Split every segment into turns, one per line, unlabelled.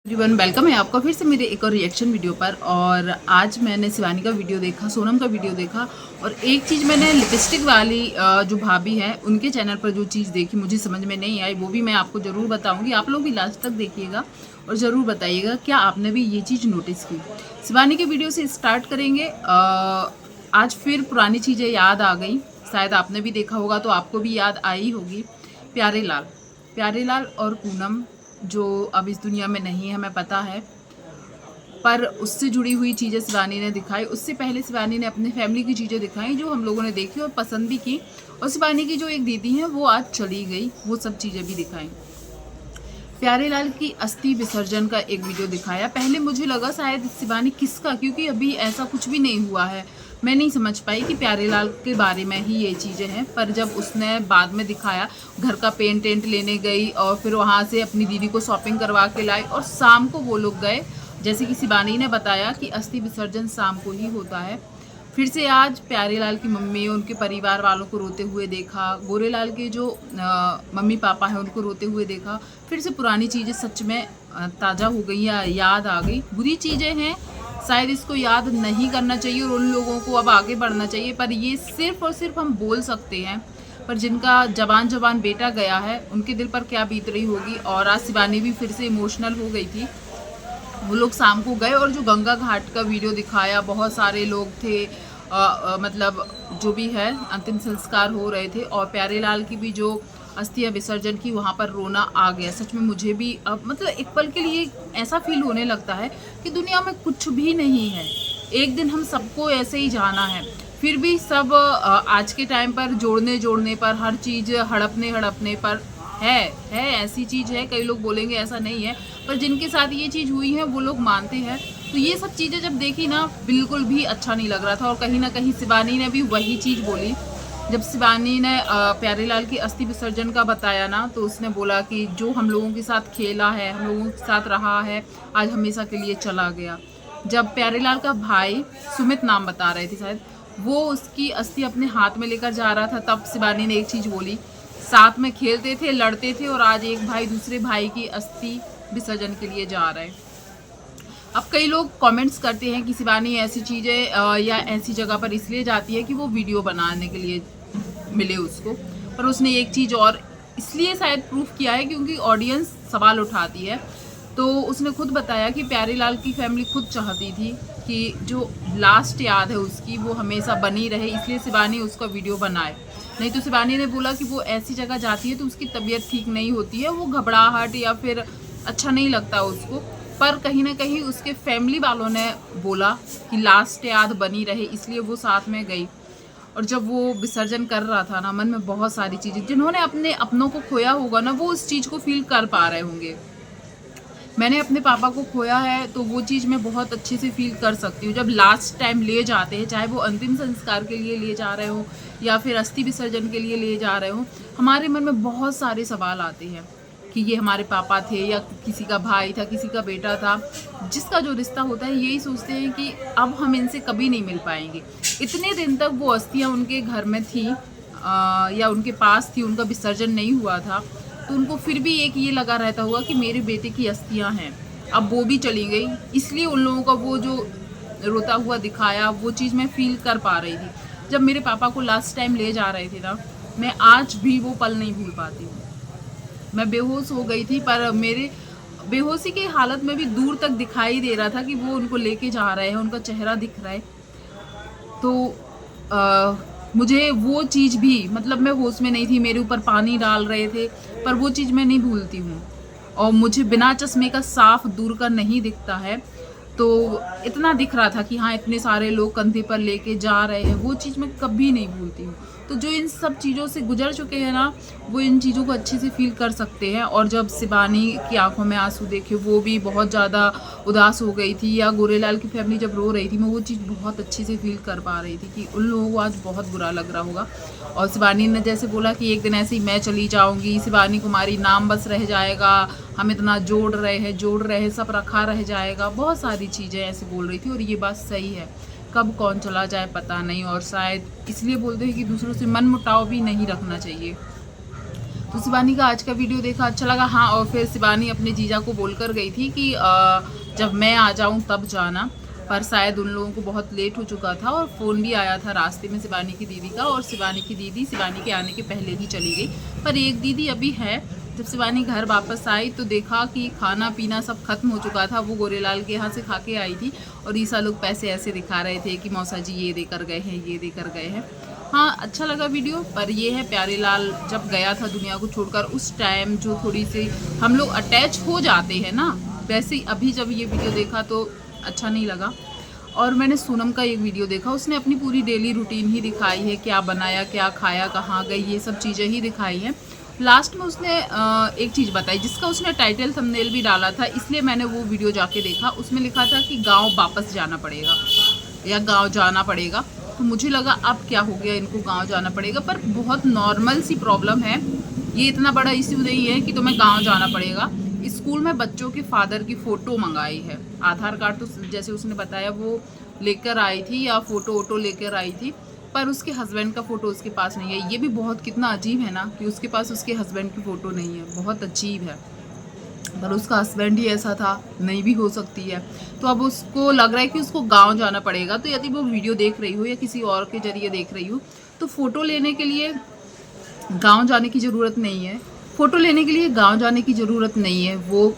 Everyone welcome है आपका फिर से मेरे एक और रिएक्शन वीडियो पर। और आज मैंने शिवानी का वीडियो देखा, सोनम का वीडियो देखा, और एक चीज़ मैंने लिपस्टिक वाली जो भाभी है उनके चैनल पर जो चीज़ देखी मुझे समझ में नहीं आई, वो भी मैं आपको ज़रूर बताऊंगी। आप लोग भी लास्ट तक देखिएगा और ज़रूर बताइएगा क्या आपने भी ये चीज़ नोटिस की। शिवानी के वीडियो से स्टार्ट करेंगे। आज फिर पुरानी चीज़ें याद आ गई, शायद आपने भी देखा होगा तो आपको भी याद आई होगी। प्यारे लाल और पूनम जो अब इस दुनिया में नहीं है हमें पता है, पर उससे जुड़ी हुई चीज़ें शिवानी ने दिखाई। उससे पहले शिवानी ने अपनी फैमिली की चीज़ें दिखाई जो हम लोगों ने देखी और पसंद भी की। और शिवानी की जो एक दीदी है वो आज चली गई, वो सब चीज़ें भी दिखाई। प्यारे लाल की अस्थि विसर्जन का एक वीडियो दिखाया। पहले मुझे लगा शायद शिवानी किसका, क्योंकि अभी ऐसा कुछ भी नहीं हुआ है। मैं नहीं समझ पाई कि प्यारे लाल के बारे में ही ये चीज़ें हैं, पर जब उसने बाद में दिखाया घर का पेंट टेंट लेने गई और फिर वहाँ से अपनी दीदी को शॉपिंग करवा के लाई और शाम को वो लोग गए, जैसे कि शिवानी ने बताया कि अस्थि विसर्जन शाम को ही होता है। फिर से आज प्यारे लाल की मम्मी उनके परिवार वालों को रोते हुए देखा, गोरे लाल के जो मम्मी पापा हैं उनको रोते हुए देखा। फिर से पुरानी चीज़ें सच में ताज़ा हो गई या याद आ गई। बुरी चीज़ें हैं, शायद इसको याद नहीं करना चाहिए और उन लोगों को अब आगे बढ़ना चाहिए, पर ये सिर्फ और सिर्फ हम बोल सकते हैं। पर जिनका जवान बेटा गया है उनके दिल पर क्या बीत रही होगी। और आज शिवानी भी फिर से इमोशनल हो गई थी। वो लोग शाम को गए और जो गंगा घाट का वीडियो दिखाया, बहुत सारे लोग थे, मतलब जो भी है अंतिम संस्कार हो रहे थे। और प्यारे लाल की भी जो अस्थि विसर्जन की वहाँ पर रोना आ गया। सच में मुझे भी अब मतलब एक पल के लिए ऐसा फील होने लगता है कि दुनिया में कुछ भी नहीं है, एक दिन हम सबको ऐसे ही जाना है। फिर भी सब आज के टाइम पर जोड़ने पर, हर चीज़ हड़पने पर है ऐसी चीज़ है। कई लोग बोलेंगे ऐसा नहीं है, पर जिनके साथ ये चीज़ हुई है वो लोग मानते हैं। तो ये सब चीज़ें जब देखी ना, बिल्कुल भी अच्छा नहीं लग रहा था। और कहीं ना कहीं शिवानी ने भी वही चीज़ बोली। जब शिवानी ने प्यारे लाल की अस्थि विसर्जन का बताया ना, तो उसने बोला कि जो हम लोगों के साथ खेला है, हम लोगों के साथ रहा है, आज हमेशा के लिए चला गया। जब प्यारे लाल का भाई, सुमित नाम बता रहे थे शायद, वो उसकी अस्थि अपने हाथ में लेकर जा रहा था, तब शिवानी ने एक चीज़ बोली, साथ में खेलते थे, लड़ते थे, और आज एक भाई दूसरे भाई की अस्थि विसर्जन के लिए जा रहे हैं। अब कई लोग कमेंट्स करते हैं कि शिवानी ऐसी चीज़ें या ऐसी जगह पर इसलिए जाती है कि वो वीडियो बनाने के लिए मिले उसको। पर उसने एक चीज़ और इसलिए शायद प्रूफ किया है क्योंकि ऑडियंस सवाल उठाती है। तो उसने खुद बताया कि प्यारे लाल की फैमिली खुद चाहती थी कि जो लास्ट याद है उसकी वो हमेशा बनी रहे, इसलिए शिवानी उसका वीडियो बनाए। नहीं तो शिवानी ने बोला कि वो ऐसी जगह जाती है तो उसकी तबीयत ठीक नहीं होती है, वो घबराहट या फिर अच्छा नहीं लगता उसको। पर कहीं ना कहीं उसके फैमिली वालों ने बोला कि लास्ट याद बनी रहे, इसलिए वो साथ में गई। और जब वो विसर्जन कर रहा था ना, मन में बहुत सारी चीज़ें, जिन्होंने अपने अपनों को खोया होगा ना, वो उस चीज़ को फील कर पा रहे होंगे। मैंने अपने पापा को खोया है तो वो चीज़ मैं बहुत अच्छे से फील कर सकती हूँ। जब लास्ट टाइम ले जाते हैं, चाहे वो अंतिम संस्कार के लिए ले जा रहे हो या फिर अस्थि विसर्जन के लिए ले जा रहे हो, हमारे मन में बहुत सारे सवाल आते हैं कि ये हमारे पापा थे या किसी का भाई था, किसी का बेटा था। जिसका जो रिश्ता होता है यही सोचते हैं कि अब हम इनसे कभी नहीं मिल पाएंगे। इतने दिन तक वो अस्थियाँ उनके घर में थी या उनके पास थी, उनका विसर्जन नहीं हुआ था, तो उनको फिर भी एक ये लगा रहता होगा कि मेरे बेटे की अस्थियाँ हैं। अब वो भी चली गई, इसलिए उन लोगों का वो जो रोता हुआ दिखाया, वो चीज़ मैं फील कर पा रही थी। जब मेरे पापा को लास्ट टाइम ले जा रहे थे ना, मैं आज भी वो पल नहीं भूल पाती हूँ। मैं बेहोश हो गई थी, पर मेरे बेहोशी की हालत में भी दूर तक दिखाई दे रहा था कि वो उनको लेके जा रहे हैं, उनका चेहरा दिख रहा है। तो मुझे वो चीज़ भी, मतलब मैं होश में नहीं थी, मेरे ऊपर पानी डाल रहे थे, पर वो चीज़ मैं नहीं भूलती हूँ। और मुझे बिना चश्मे का साफ दूर का नहीं दिखता है, तो इतना दिख रहा था कि हाँ इतने सारे लोग कंधे पर लेके जा रहे हैं, वो चीज़ मैं कभी नहीं भूलती हूँ। तो जो इन सब चीज़ों से गुजर चुके हैं ना, वो इन चीज़ों को अच्छे से फील कर सकते हैं। और जब शिवानी की आंखों में आंसू देखे, वो भी बहुत ज़्यादा उदास हो गई थी, या गोरेलाल की फैमिली जब रो रही थी, मैं वो चीज़ बहुत अच्छे से फील कर पा रही थी कि उन लोगों को आज बहुत बुरा लग रहा होगा। और शिवानी ने जैसे बोला कि एक दिन ऐसे ही मैं चली जाऊँगी, शिवानी कुमारी नाम बस रह जाएगा, हम इतना जोड़ रहे हैं, सब रखा रह जाएगा, बहुत सारी चीज़ें ऐसे बोल रही थी। और ये बात सही है, कब कौन चला जाए पता नहीं। और शायद इसलिए बोलते हैं कि दूसरों से मन मुटाव भी नहीं रखना चाहिए। तो शिवानी का आज का वीडियो देखा, अच्छा लगा। हाँ, और फिर शिवानी अपने जीजा को बोलकर गई थी कि जब मैं आ जाऊँ तब जाना, पर शायद उन लोगों को बहुत लेट हो चुका था और फ़ोन भी आया था रास्ते में शिवानी की दीदी का, और शिवानी की दीदी शिवानी के आने के पहले ही चली गई। पर एक दीदी अभी है, जब शिवानी घर वापस आई तो देखा कि खाना पीना सब खत्म हो चुका था। वो गोरेलाल के यहाँ से खा के आई थी और ईसा लोग पैसे ऐसे दिखा रहे थे कि मौसा जी ये देकर गए हैं, ये देकर गए हैं। हाँ, अच्छा लगा वीडियो। पर ये है, प्यारे लाल जब गया था दुनिया को छोड़कर, उस टाइम जो थोड़ी सी हम लोग अटैच हो जाते हैं ना, वैसे ही अभी जब ये वीडियो देखा तो अच्छा नहीं लगा। और मैंने सोनम का एक वीडियो देखा, उसने अपनी पूरी डेली रूटीन ही दिखाई है, क्या बनाया, क्या खाया, कहाँ गई, ये सब चीज़ें ही दिखाई हैं। लास्ट में उसने एक चीज़ बताई जिसका उसने टाइटल थंबनेल भी डाला था, इसलिए मैंने वो वीडियो जाके देखा। उसमें लिखा था कि गांव वापस जाना पड़ेगा या गांव जाना पड़ेगा। तो मुझे लगा अब क्या हो गया, इनको गांव जाना पड़ेगा, पर बहुत नॉर्मल सी प्रॉब्लम है, ये इतना बड़ा इश्यू नहीं है कि तुम्हें गांव जाना पड़ेगा। स्कूल में बच्चों के फादर की फ़ोटो मंगाई है, आधार कार्ड तो जैसे उसने बताया वो लेकर आई थी या फ़ोटो वोटो लेकर आई थी, पर उसके हस्बैंड का फ़ोटो उसके पास नहीं है। ये भी बहुत कितना अजीब है ना कि उसके पास उसके हस्बैंड की फ़ोटो नहीं है, बहुत अजीब है। पर उसका हस्बैंड ही ऐसा था, नहीं भी हो सकती है। तो अब उसको लग रहा है कि उसको गांव जाना पड़ेगा। तो यदि वो वीडियो देख रही हो या किसी और के जरिए देख रही हो, तो फ़ोटो लेने के लिए गांव जाने की ज़रूरत नहीं है। फ़ोटो लेने के लिए गांव जाने की ज़रूरत नहीं है। वो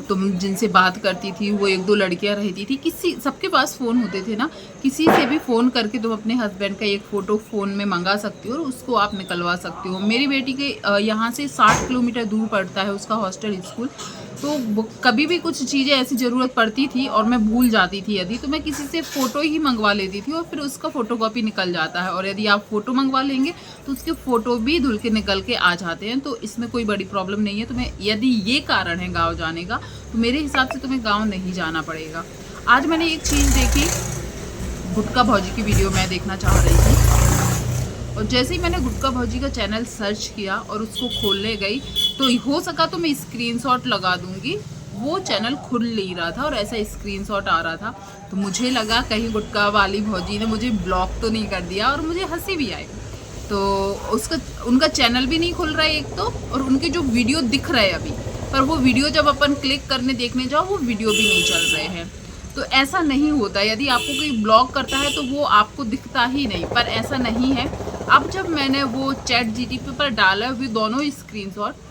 तुम जिनसे बात करती थी वो एक दो लड़कियां रहती थी, किसी सबके पास फ़ोन होते थे ना, किसी से भी फ़ोन करके तुम अपने हस्बैंड का एक फ़ोटो फ़ोन में मंगा सकती हो और उसको आप निकलवा सकती हो। मेरी बेटी के यहाँ से 60 किलोमीटर दूर पड़ता है उसका हॉस्टल स्कूल। तो कभी भी कुछ चीज़ें ऐसी ज़रूरत पड़ती थी और मैं भूल जाती थी यदि, तो मैं किसी से फ़ोटो ही मंगवा लेती थी और फिर उसका फ़ोटोकॉपी निकल जाता है। और यदि आप फ़ोटो मंगवा लेंगे तो उसके फ़ोटो भी धुल के निकल के आ जाते हैं। तो इसमें कोई बड़ी प्रॉब्लम नहीं है। तुम्हें यदि ये कारण है गाँव जाने का, तो मेरे हिसाब से तुम्हें गाँव नहीं जाना पड़ेगा। आज मैंने एक चीज़ देखी, गुटका भौजी की वीडियो मैं देखना चाह रही थी, और जैसे ही मैंने गुटका भौजी का चैनल सर्च किया और उसको खोलने गई, तो हो सका तो मैं स्क्रीनशॉट लगा दूंगी, वो चैनल खुल नहीं रहा था और ऐसा स्क्रीनशॉट आ रहा था। तो मुझे लगा कहीं गुटका वाली भौजी ने मुझे ब्लॉक तो नहीं कर दिया, और मुझे हंसी भी आई। तो उनका चैनल भी नहीं खुल रहा है एक तो, और उनके जो वीडियो दिख रहे हैं अभी, पर वो वीडियो जब अपन क्लिक करने देखने जाओ वो वीडियो भी नहीं चल रहे हैं। तो ऐसा नहीं होता, यदि आपको कोई ब्लॉक करता है तो वो आपको दिखता ही नहीं, पर ऐसा नहीं है। अब जब मैंने वो चैट जीटीपी पर डाला, वे दोनों ही स्क्रीनशॉट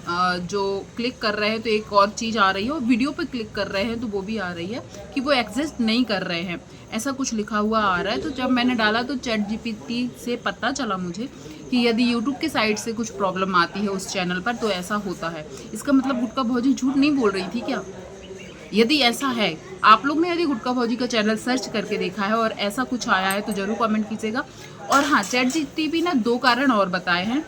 जो क्लिक कर रहे हैं तो एक और चीज़ आ रही है, और वीडियो पे क्लिक कर रहे हैं तो वो भी आ रही है कि वो एग्जिस्ट नहीं कर रहे हैं, ऐसा कुछ लिखा हुआ आ रहा है। तो जब मैंने डाला तो चैट जीपीटी से पता चला मुझे कि यदि यूट्यूब के साइड से कुछ प्रॉब्लम आती है उस चैनल पर तो ऐसा होता है। इसका मतलब गुटका भौजी झूठ नहीं बोल रही थी क्या? यदि ऐसा है, आप लोग ने यदि गुटका भौजी का चैनल सर्च करके देखा है और ऐसा कुछ आया है तो ज़रूर कमेंट कीजिएगा। और हाँ, चैट जीपीटी ने 2 कारण और बताए हैं,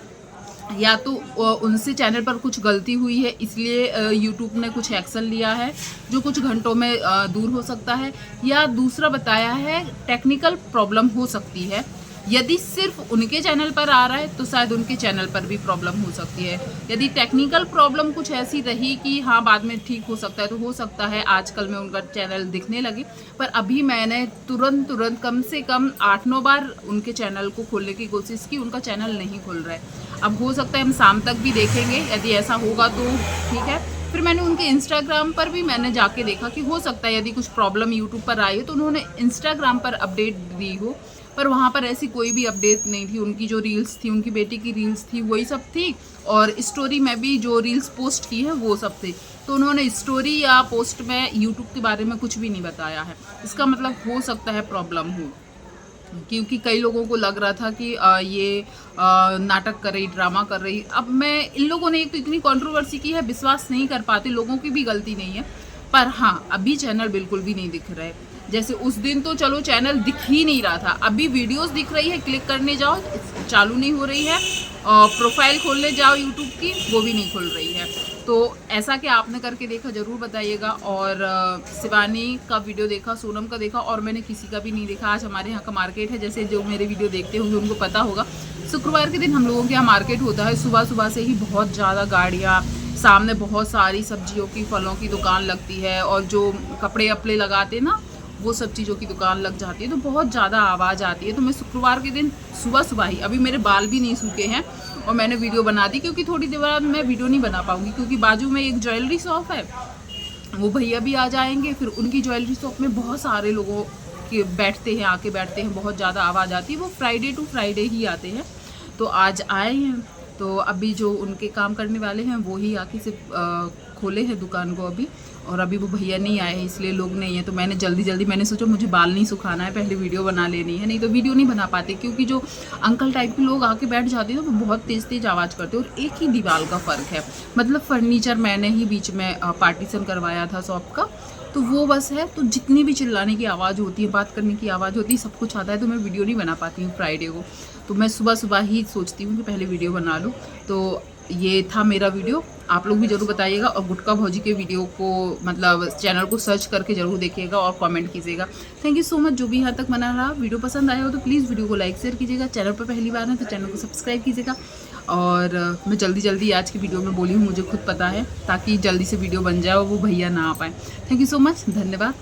या तो उनसे चैनल पर कुछ गलती हुई है इसलिए यूट्यूब ने कुछ एक्शन लिया है जो कुछ घंटों में दूर हो सकता है, या दूसरा बताया है टेक्निकल प्रॉब्लम हो सकती है। यदि सिर्फ उनके चैनल पर आ रहा है तो शायद उनके चैनल पर भी प्रॉब्लम हो सकती है। यदि टेक्निकल प्रॉब्लम कुछ ऐसी रही कि हाँ बाद में ठीक हो सकता है, तो हो सकता है आजकल में उनका चैनल दिखने लगे। पर अभी मैंने तुरंत कम से कम 8-9 बार उनके चैनल को खोलने की कोशिश की, उनका चैनल नहीं खुल रहा है। अब हो सकता है हम शाम तक भी देखेंगे, यदि ऐसा होगा तो ठीक है। फिर मैंने उनके इंस्टाग्राम पर भी मैंने जाके देखा कि हो सकता है यदि कुछ प्रॉब्लम यूट्यूब पर आई है तो उन्होंने इंस्टाग्राम पर अपडेट दी हो, पर वहाँ पर ऐसी कोई भी अपडेट नहीं थी। उनकी जो रील्स थी, उनकी बेटी की रील्स थी वही सब थी, और स्टोरी में भी जो रील्स पोस्ट की है वो सब थी। तो उन्होंने स्टोरी या पोस्ट में यूट्यूब के बारे में कुछ भी नहीं बताया है। इसका मतलब हो सकता है प्रॉब्लम हो, क्योंकि कई लोगों को लग रहा था कि ये नाटक कर रही, ड्रामा कर रही। अब मैं इन लोगों ने एक तो इतनी कंट्रोवर्सी की है, विश्वास नहीं कर पाते, लोगों की भी गलती नहीं है। पर हाँ, अभी चैनल बिल्कुल भी नहीं दिख रहा है। जैसे उस दिन तो चलो चैनल दिख ही नहीं रहा था, अभी वीडियोस दिख रही है, क्लिक करने जाओ चालू नहीं हो रही है, प्रोफाइल खोलने जाओ यूट्यूब की वो भी नहीं खुल रही है। तो ऐसा कि आपने करके देखा ज़रूर बताइएगा। और शिवानी का वीडियो देखा, सोनम का देखा, और मैंने किसी का भी नहीं देखा। आज हमारे यहाँ का मार्केट है, जैसे जो मेरे वीडियो देखते होंगे उनको पता होगा, शुक्रवार के दिन हम लोगों के यहाँ मार्केट होता है। सुबह सुबह से ही बहुत ज़्यादा गाड़ियाँ, सामने बहुत सारी सब्जियों की, फलों की दुकान लगती है, और जो कपड़े अपड़े लगाते ना वो सब चीज़ों की दुकान लग जाती है, तो बहुत ज़्यादा आवाज़ आती है। तो मैं शुक्रवार के दिन सुबह सुबह ही, अभी मेरे बाल भी नहीं सूखे हैं और मैंने वीडियो बना दी, क्योंकि थोड़ी देर बाद मैं वीडियो नहीं बना पाऊँगी, क्योंकि बाजू में एक ज्वेलरी शॉप है, वो भैया भी आ जाएंगे, फिर उनकी ज्वेलरी शॉप में बहुत सारे लोगों के आके बैठते हैं, बहुत ज़्यादा आवाज़ आती है। वो फ्राइडे टू फ्राइडे ही आते हैं, तो आज आए हैं। तो अभी जो उनके काम करने वाले हैं वो ही आके सिर्फ खोले हैं दुकान को अभी, और अभी वो भैया नहीं आए हैं, इसलिए लोग नहीं है। तो मैंने जल्दी मैंने सोचा मुझे बाल नहीं सुखाना है, पहले वीडियो बना लेनी है, नहीं तो वीडियो नहीं बना पाते, क्योंकि जो अंकल टाइप के लोग आके बैठ जाते हैं वो बहुत तेज़ आवाज़ करते हैं, और एक ही दीवार का फ़र्क है, मतलब फर्नीचर मैंने ही बीच में पार्टीशन करवाया था शॉप का, तो वो बस है। तो जितनी भी चिल्लाने की आवाज़ होती है, बात करने की आवाज़ होती है, सब कुछ आता है, तो मैं वीडियो नहीं बना पाती हूँ फ्राइडे को। तो मैं सुबह ही सोचती हूँ कि पहले वीडियो बना लूँ। तो ये था मेरा वीडियो, आप लोग भी ज़रूर बताइएगा, और गुटका भौजी के वीडियो को मतलब चैनल को सर्च करके ज़रूर देखिएगा और कमेंट कीजिएगा। थैंक यू सो मच जो भी यहाँ तक बना रहा। वीडियो पसंद आया हो तो प्लीज़ वीडियो को लाइक शेयर कीजिएगा, चैनल पर पहली बार है तो चैनल को सब्सक्राइब कीजिएगा। और मैं जल्दी आज की वीडियो में बोली हूँ, मुझे खुद पता है, ताकि जल्दी से वीडियो बन जाए और वो भैया ना आ पाए। थैंक यू सो मच, धन्यवाद।